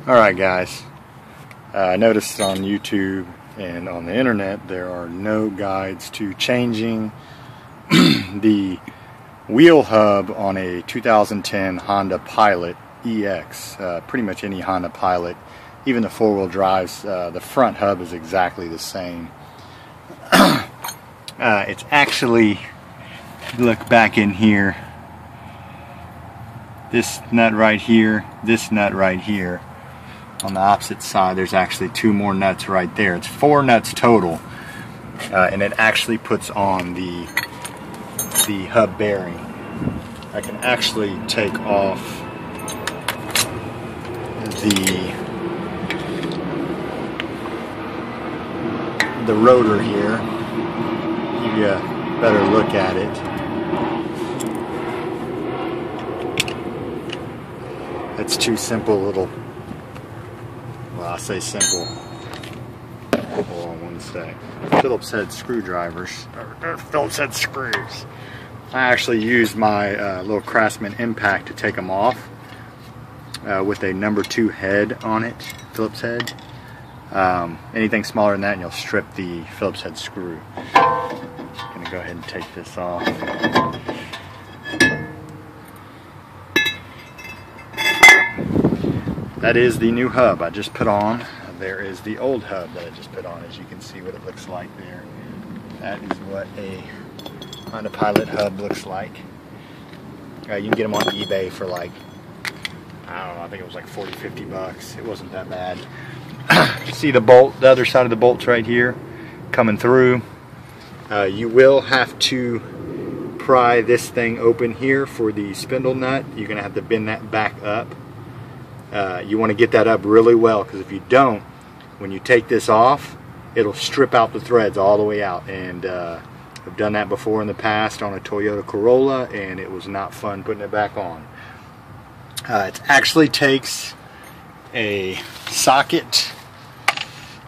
Alright guys, I noticed on YouTube and on the internet there are no guides to changing the wheel hub on a 2010 Honda Pilot EX. Pretty much any Honda Pilot, even the four-wheel drives, the front hub is exactly the same. It's actually, if you look back in here, this nut right here, this nut right here. On the opposite side there's actually two more nuts right there. It's 4 nuts total, and it actually puts on the hub bearing. I can actually take off the rotor here, give you a better look at it. It's two simple little, well, I say simple, hold on one sec, Phillips head screwdrivers, or Phillips head screws. I actually used my little Craftsman impact to take them off with a number 2 head on it, Phillips head. Anything smaller than that and you'll strip the Phillips head screw. I'm going to go ahead and take this off. That is the new hub I just put on. There is the old hub that I just put on. As you can see what it looks like there. That is what a Honda Pilot hub looks like. You can get them on eBay for like, I don't know, I think it was like 40-50 bucks. It wasn't that bad. See the bolt, the other side of the bolt's right here coming through. You will have to pry this thing open here for the spindle nut. You're going to have to bend that back up. You want to get that up really well, because if you don't, when you take this off, it'll strip out the threads all the way out. And I've done that before in the past on a Toyota Corolla, and it was not fun putting it back on. It actually takes a socket.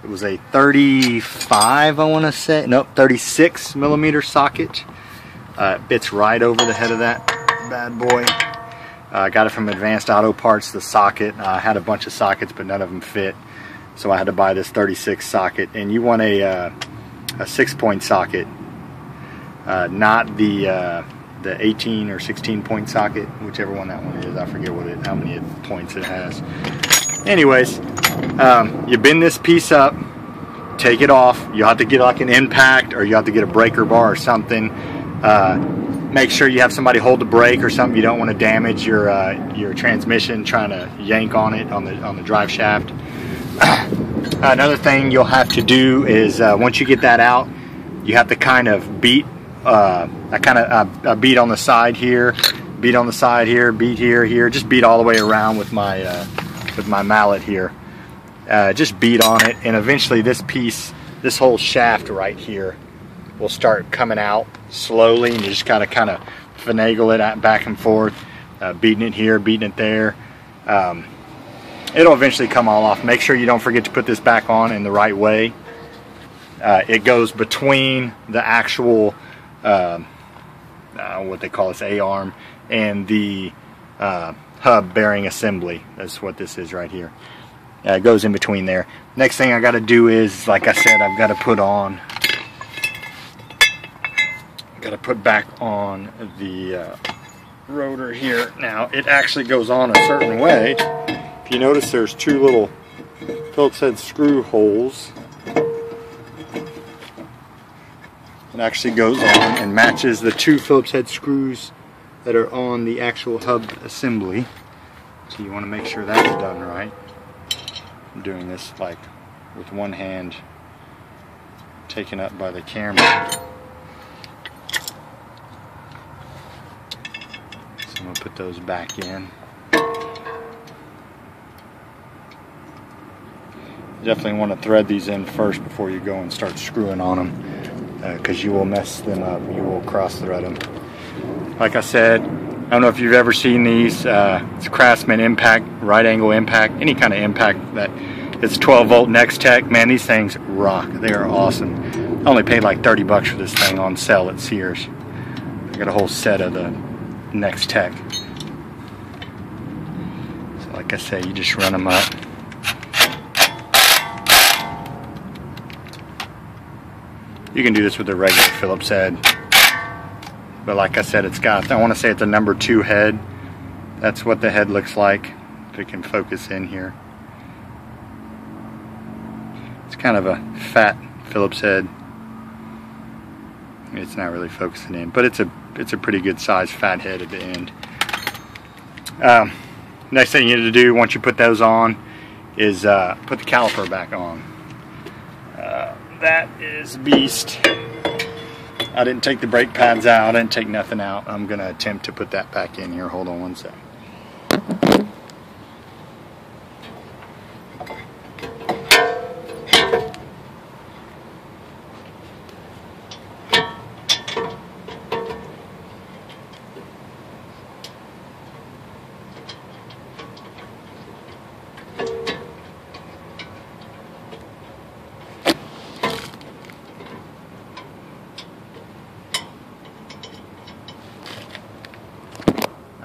It was a 35, I want to say, nope, 36 millimeter socket. It fits right over the head of that bad boy. I got it from Advanced Auto Parts, the socket. I had a bunch of sockets, but none of them fit, so I had to buy this 36 socket. And you want a 6-point socket, not the 18 or 16-point socket, whichever one that one is. I forget how many points it has. Anyways, you bend this piece up, take it off. You have to get like an impact, or you have to get a breaker bar or something. Make sure you have somebody hold the brake or something. You don't want to damage your transmission trying to yank on it on the drive shaft. Another thing you'll have to do is once you get that out, you have to kind of beat. I beat on the side here, beat on the side here, beat here, just beat all the way around with my mallet here. Just beat on it, and eventually this piece, this whole shaft right here, will start coming out slowly, and you just gotta kind of finagle it back and forth, beating it here, beating it there. It'll eventually come all off. Make sure you don't forget to put this back on in the right way. It goes between the actual what they call this A-arm and the hub bearing assembly. That's what this is right here. It goes in between there. Next thing I got to do is, like I said, I've got to put back on the rotor here. Now it actually goes on a certain way. If you notice, there's 2 little Phillips head screw holes. It actually goes on and matches the 2 Phillips head screws that are on the actual hub assembly. So you want to make sure that's done right. I'm doing this like with one hand taken up by the camera. So I'm going to put those back in. You definitely want to thread these in first before you go and start screwing on them, because you will mess them up. You will cross thread them. Like I said, I don't know if you've ever seen these. It's Craftsman impact, right angle impact, any kind of impact that it's 12 volt Next Tech. Man, these things rock. They are awesome. I only paid like 30 bucks for this thing on sale at Sears. I got a whole set of the Next Tech. So like I say, you just run them up. You can do this with a regular Phillips head. But like I said, it's got, I want to say it's a number 2 head. That's what the head looks like. If it can focus in here. It's kind of a fat Phillips head. It's not really focusing in, but it's a pretty good size fat head at the end. Next thing you need to do once you put those on is put the caliper back on. That is beast. I didn't take the brake pads out. I didn't take nothing out. I'm gonna attempt to put that back in here. Hold on one sec.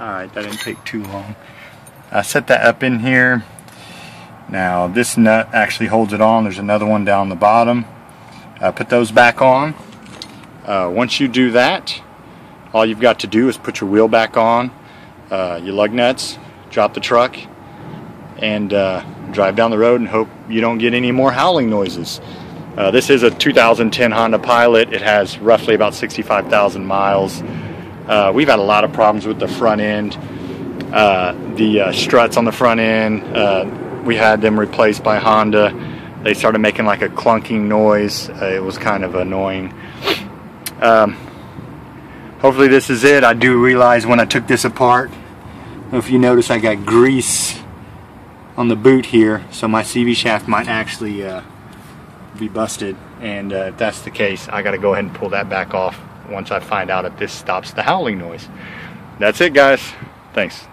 Alright, that didn't take too long. I set that up in here. Now this nut actually holds it on. There's another one down the bottom. Put those back on. Once you do that, all you've got to do is put your wheel back on, your lug nuts, drop the truck, and drive down the road and hope you don't get any more howling noises. This is a 2010 Honda Pilot. It has roughly about 65,000 miles. We've had a lot of problems with the front end. The struts on the front end, we had them replaced by Honda. They started making like a clunking noise. It was kind of annoying. Hopefully this is it. I do realize when I took this apart, if you notice, I got grease on the boot here, so my CV shaft might actually be busted, and if that's the case, I got to go ahead and pull that back off once I find out if this stops the howling noise. That's it, guys. Thanks.